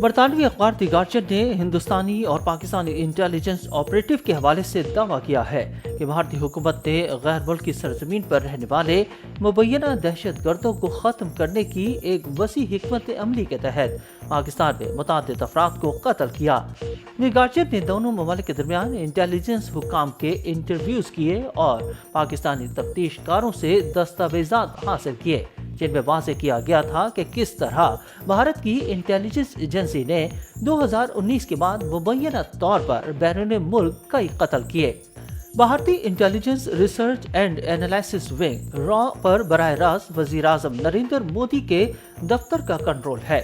برطانوی اخبار دی گارڈین نے ہندوستانی اور پاکستانی انٹیلیجنس آپریٹو کے حوالے سے دعویٰ کیا ہے کہ بھارتی حکومت نے غیر ملکی سرزمین پر رہنے والے مبینہ دہشت گردوں کو ختم کرنے کی ایک وسیع حکمت عملی کے تحت پاکستان میں متعدد افراد کو قتل کیا۔ دی گارڈین نے دونوں ممالک کے درمیان انٹیلیجنس حکام کے انٹرویوز کیے اور پاکستانی تفتیش کاروں سے دستاویزات حاصل کیے، جن میں واضح کیا گیا تھا کہ کس طرح بھارت کی انٹیلیجنس ایجنسی نے 2019 کے بعد مبینہ طور پر بیرون ملک کئی قتل کیے۔ بھارتی intelligence research and analysis wing را پر براہ راست وزیر اعظم نریندر مودی کے دفتر کا کنٹرول ہے۔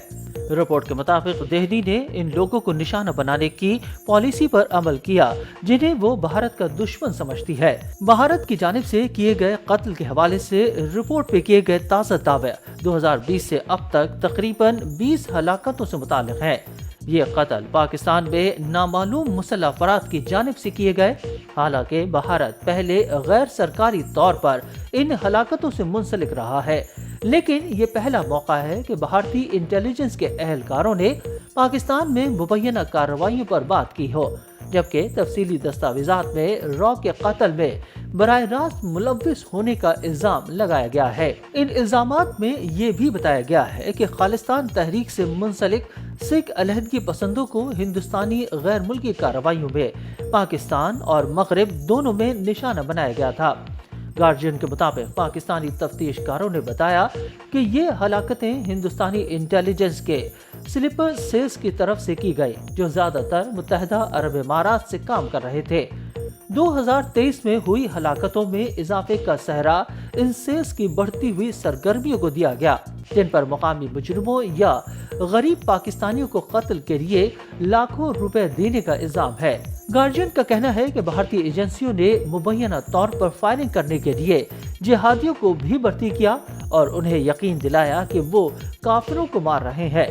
رپورٹ کے مطابق دہلی نے ان لوگوں کو نشانہ بنانے کی پالیسی پر عمل کیا جنہیں وہ بھارت کا دشمن سمجھتی ہے۔ بھارت کی جانب سے کیے گئے قتل کے حوالے سے رپورٹ پہ کیے گئے تازہ دعوے 2020 سے اب تک تقریباً 20 ہلاکتوں سے متعلق ہیں۔ یہ قتل پاکستان میں نامعلوم مسلح افراد کی جانب سے کیے گئے، حالانکہ بھارت پہلے غیر سرکاری طور پر ان ہلاکتوں سے منسلک رہا ہے، لیکن یہ پہلا موقع ہے کہ بھارتی انٹیلیجنس کے اہلکاروں نے پاکستان میں مبینہ کارروائیوں پر بات کی ہو، جبکہ تفصیلی دستاویزات میں را کے قتل میں براہ راست ملوث ہونے کا الزام لگایا گیا ہے۔ ان الزامات میں یہ بھی بتایا گیا ہے کہ خالصتان تحریک سے منسلک سکھ علیحدگی پسندوں کو ہندوستانی غیر ملکی کارروائیوں میں پاکستان اور مغرب دونوں میں نشانہ بنایا گیا تھا۔ گارجین کے مطابق پاکستانی تفتیش کاروں نے بتایا کہ یہ ہلاکتیں ہندوستانی انٹیلیجنس کے سلیپر سیلز کی طرف سے کی گئی، جو زیادہ تر متحدہ عرب امارات سے کام کر رہے تھے۔ 2023 میں ہوئی ہلاکتوں میں اضافے کا سہرا ان سیلز کی بڑھتی ہوئی سرگرمیوں کو دیا گیا، جن پر مقامی مجرموں یا غریب پاکستانیوں کو قتل کے لیے لاکھوں روپے دینے کا الزام ہے۔ گارجین کا کہنا ہے کہ بھارتی ایجنسیوں نے مبینہ طور پر فائرنگ کرنے کے لیے جہادیوں کو بھی بھرتی کیا اور انہیں یقین دلایا کہ وہ کافروں کو مار رہے ہیں۔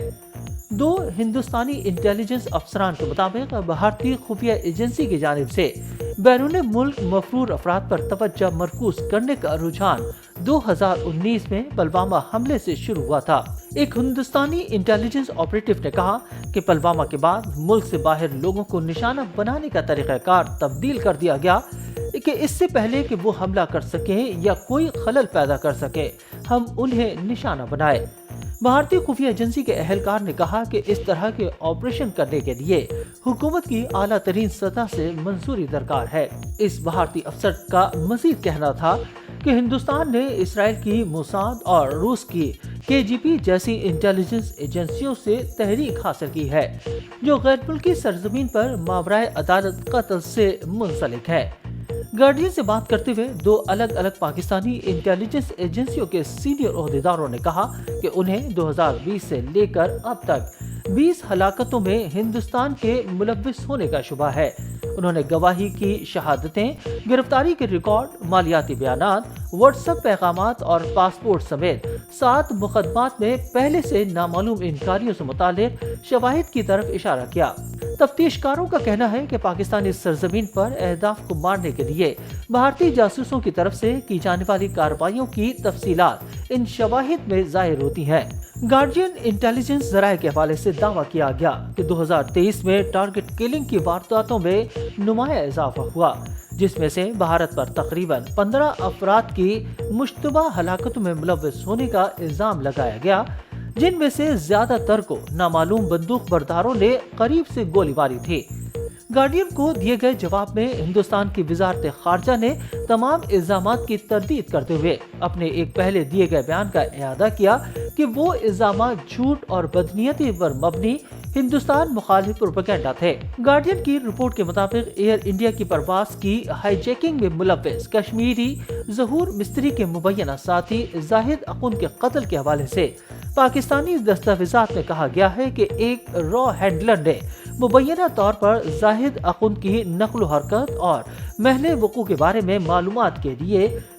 2 ہندوستانی انٹیلیجنس افسران کے مطابق بھارتی خفیہ ایجنسی کی جانب سے بیرون ملک مفرور افراد پر توجہ مرکوز کرنے کا رجحان 2019 میں پلوامہ حملے سے شروع ہوا تھا۔ ایک ہندوستانی انٹیلیجنس آپریٹو نے کہا کہ پلوامہ کے بعد ملک سے باہر لوگوں کو نشانہ بنانے کا طریقہ کار تبدیل کر دیا گیا کہ اس سے پہلے کہ وہ حملہ کر سکیں یا کوئی خلل پیدا کر سکے، ہم انہیں نشانہ بنائے۔ بھارتی خفیہ ایجنسی کے اہلکار نے کہا کہ اس طرح کے آپریشن کرنے کے لیے حکومت کی اعلیٰ ترین سطح سے منظوری درکار ہے۔ اس بھارتی افسر کا مزید کہنا تھا کہ ہندوستان نے اسرائیل کی موساد اور روس کی KGB جیسی انٹیلیجنس ایجنسیوں سے تحریک حاصل کی ہے، جو غیر ملکی سرزمین پر ماورائے عدالت قتل سے منسلک ہے۔ گارڈین سے بات کرتے ہوئے 2 الگ الگ پاکستانی انٹیلیجنس ایجنسیوں کے سینئر عہدیداروں نے کہا کہ انہیں 2020 سے لے کر اب تک 20 ہلاکتوں میں ہندوستان کے ملوث ہونے کا شبہ ہے۔ انہوں نے گواہی کی شہادتیں، گرفتاری کے ریکارڈ، مالیاتی بیانات، واٹس ایپ پیغامات اور پاسپورٹ سمیت 7 مقدمات میں پہلے سے نامعلوم انکاریوں سے متعلق شواہد کی طرف اشارہ کیا۔ تفتیش کاروں کا کہنا ہے کہ پاکستانی سرزمین پر اہداف کو مارنے کے لیے بھارتی جاسوسوں کی طرف سے کی جانے والی کارروائیوں کی تفصیلات ان شواہد میں ظاہر ہوتی ہیں۔ گارڈین انٹیلیجنس ذرائع کے حوالے سے دعویٰ کیا گیا کہ 2023 میں ٹارگٹ کلنگ کی وارداتوں میں نمایاں اضافہ ہوا، جس میں سے بھارت پر تقریباً 15 افراد کی مشتبہ ہلاکتوں میں ملوث ہونے کا الزام لگایا گیا، جن میں سے زیادہ تر کو نامعلوم بندوق برداروں نے قریب سے گولی ماری تھی۔ گارڈین کو دیے گئے جواب میں ہندوستان کی وزارت خارجہ نے تمام الزامات کی تردید کرتے ہوئے اپنے ایک پہلے دیے گئے بیان کا اعادہ کیا کہ وہ الزامات جھوٹ اور بدنیتی پر مبنی ہندوستان مخالف پروپیگنڈا تھے۔ گارڈین کی رپورٹ کے مطابق ایئر انڈیا کی پرواز کی ہائی جیکنگ میں ملوث کشمیری ظہور مستری کے مبینہ ساتھی زاہد اخون کے قتل کے حوالے سے پاکستانی دستاویزات میں کہا گیا ہے کہ ایک را ہینڈلر نے مبینہ طور پر زاہد اخون کی نقل و حرکت اور محل وقوع کے بارے میں معلومات کے لیے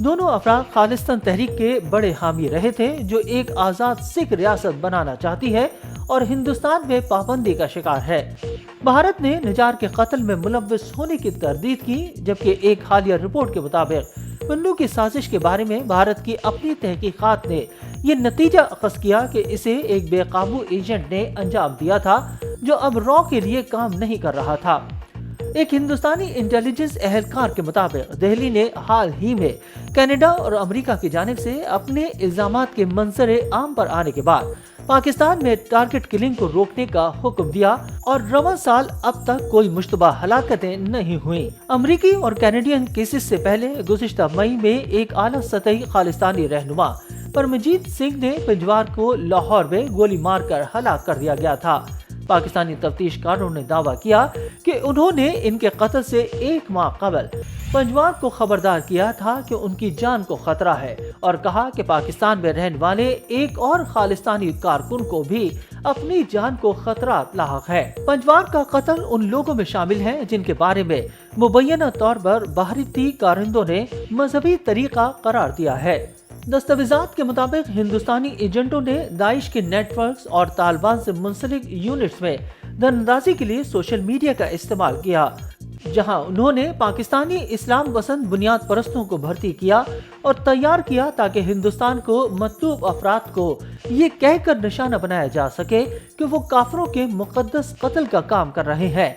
دونوں افراد خالصتاً تحریک کے بڑے حامی رہے تھے جو ایک آزاد سکھ ریاست بنانا چاہتی ہے اور ہندوستان میں پابندی کا شکار ہے۔ بھارت نے نجار کے قتل میں ملوث ہونے کی تردید کی، جبکہ ایک حالیہ رپورٹ کے مطابق پنو کی سازش کے بارے میں بھارت کی اپنی تحقیقات نے یہ نتیجہ اخذ کیا کہ اسے ایک بے قابو ایجنٹ نے انجام دیا تھا جو اب را کے لیے کام نہیں کر رہا تھا۔ ایک ہندوستانی انٹیلیجنس اہلکار کے مطابق دہلی نے حال ہی میں کینیڈا اور امریکہ کی جانب سے اپنے الزامات کے منظر عام پر آنے کے بعد پاکستان میں ٹارگٹ کلنگ کو روکنے کا حکم دیا اور رواں سال اب تک کوئی مشتبہ ہلاکتیں نہیں ہوئیں۔ امریکی اور کینیڈین کیسز سے پہلے گزشتہ مئی میں ایک اعلیٰ سطحی خالصتانی رہنما پرمجیت سنگھ نے پنجوار کو لاہور میں گولی مار کر ہلاک کر دیا گیا تھا۔ پاکستانی تفتیش کاروں نے دعویٰ کیا کہ انہوں نے ان کے قتل سے ایک ماہ قبل پنجوار کو خبردار کیا تھا کہ ان کی جان کو خطرہ ہے، اور کہا کہ پاکستان میں رہنے والے ایک اور خالصتانی کارکن کو بھی اپنی جان کو خطرات لاحق ہے۔ پنجوار کا قتل ان لوگوں میں شامل ہے جن کے بارے میں مبینہ طور پر بھارتی کارندوں نے مذہبی طریقہ قرار دیا ہے۔ دستاویزات کے مطابق ہندوستانی ایجنٹوں نے داعش کے نیٹ ورکس اور طالبان سے منسلک یونٹس میں دھن اندازی کے لیے سوشل میڈیا کا استعمال کیا، جہاں انہوں نے پاکستانی اسلام پسند بنیاد پرستوں کو بھرتی کیا اور تیار کیا تاکہ ہندوستان کو مطلوب افراد کو یہ کہہ کر نشانہ بنایا جا سکے کہ وہ کافروں کے مقدس قتل کا کام کر رہے ہیں۔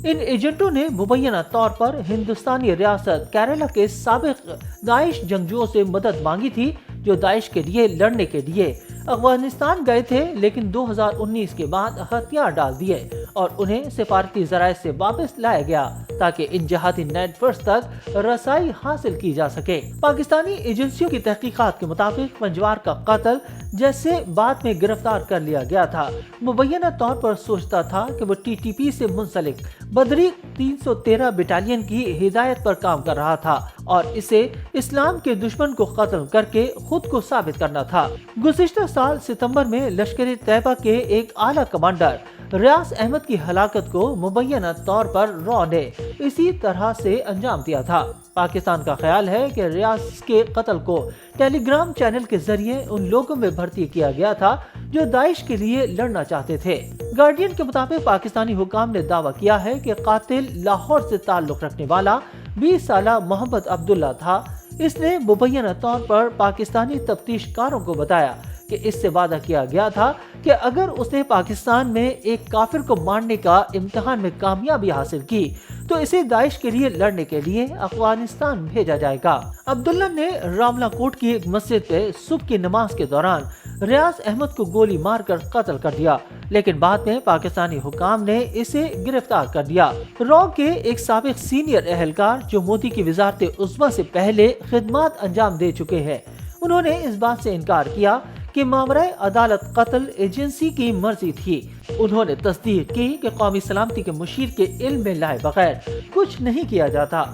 ان ایجنٹوں نے مبینہ طور پر ہندوستانی ریاست کیرالہ کے سابق داعش جنگجوؤں سے مدد مانگی تھی جو داعش کے لیے لڑنے کے لیے افغانستان گئے تھے، لیکن 2019 کے بعد ہتھیار ڈال دیے اور انہیں سفارتی ذرائع سے واپس لایا گیا تاکہ ان جہادی نیٹ ورکس تک رسائی حاصل کی جا سکے۔ پاکستانی ایجنسیوں کی تحقیقات کے مطابق پنجوار کا قتل جیسے بعد میں گرفتار کر لیا گیا تھا، مبینہ طور پر سوچتا تھا کہ وہ ٹی ٹی پی سے منسلک بدری 313 بٹالین کی ہدایت پر کام کر رہا تھا اور اسے اسلام کے دشمن کو قتل کر کے خود کو ثابت کرنا تھا۔ گزشتہ سال ستمبر میں لشکر طیبہ کے ایک اعلیٰ کمانڈر ریاض احمد کی ہلاکت کو مبینہ طور پر را نے اسی طرح سے انجام دیا تھا۔ پاکستان کا خیال ہے کہ ریاض کے قتل کو ٹیلی گرام چینل کے ذریعے ان لوگوں میں بھرتی کیا گیا تھا جو داعش کے لیے لڑنا چاہتے تھے۔ گارڈین کے مطابق پاکستانی حکام نے دعویٰ کیا ہے کہ قاتل لاہور سے تعلق رکھنے والا 20 سالہ محمد عبداللہ تھا۔ اس نے مبینہ طور پر پاکستانی تفتیش کاروں کو بتایا کہ اس سے وعدہ کیا گیا تھا کہ اگر اس نے پاکستان میں ایک کافر کو مارنے کا امتحان میں کامیابی حاصل کی تو اسے داعش کے لیے لڑنے کے لیے افغانستان بھیجا جائے گا۔ عبداللہ نے راملہ کوٹ کی ایک مسجد پہ صبح کی نماز کے دوران ریاض احمد کو گولی مار کر قتل کر دیا، لیکن بعد میں پاکستانی حکام نے اسے گرفتار کر دیا۔ را کے ایک سابق سینئر اہلکار جو مودی کی وزارت عظمیٰ سے پہلے خدمات انجام دے چکے ہیں، انہوں نے اس بات سے انکار کیا کہ مامورۂ عدالت قتل ایجنسی کی مرضی تھی۔ انہوں نے تصدیق کی کہ قومی سلامتی کے مشیر کے علم میں لائے بغیر کچھ نہیں کیا جاتا،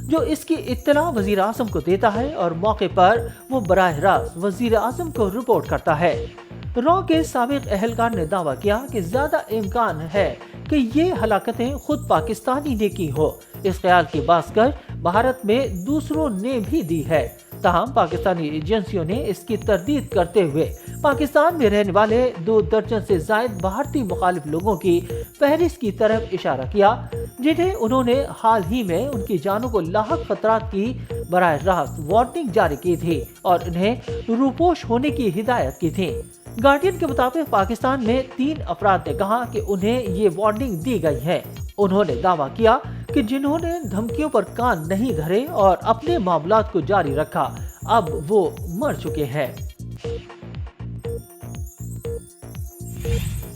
جو اس کی اطلاع وزیر اعظم کو دیتا ہے اور موقع پر وہ براہ راست وزیر اعظم کو رپورٹ کرتا ہے۔ را کے سابق اہلکار نے دعویٰ کیا کہ زیادہ امکان ہے کہ یہ ہلاکتیں خود پاکستانی نے کی ہو۔ اس خیال کی بازگشت بھارت میں دوسروں نے بھی دی ہے، تاہم پاکستانی ایجنسیوں نے اس کی تردید کرتے ہوئے پاکستان میں رہنے والے 2 درجن سے زائد بھارتی مخالف لوگوں کی فہرست کی طرف اشارہ کیا، جنہیں انہوں نے حال ہی میں ان کی جانوں کو لاحق خطرات کی براہ راست وارننگ جاری کی تھی اور انہیں روپوش ہونے کی ہدایت کی تھی۔ گارڈین کے مطابق پاکستان میں 3 افراد نے کہا کہ انہیں یہ وارننگ دی گئی ہے۔ انہوں نے دعویٰ کیا کہ جنہوں نے دھمکیوں پر کان نہیں دھرے اور اپنے معاملات کو جاری رکھا اب وہ مر چکے ہیں۔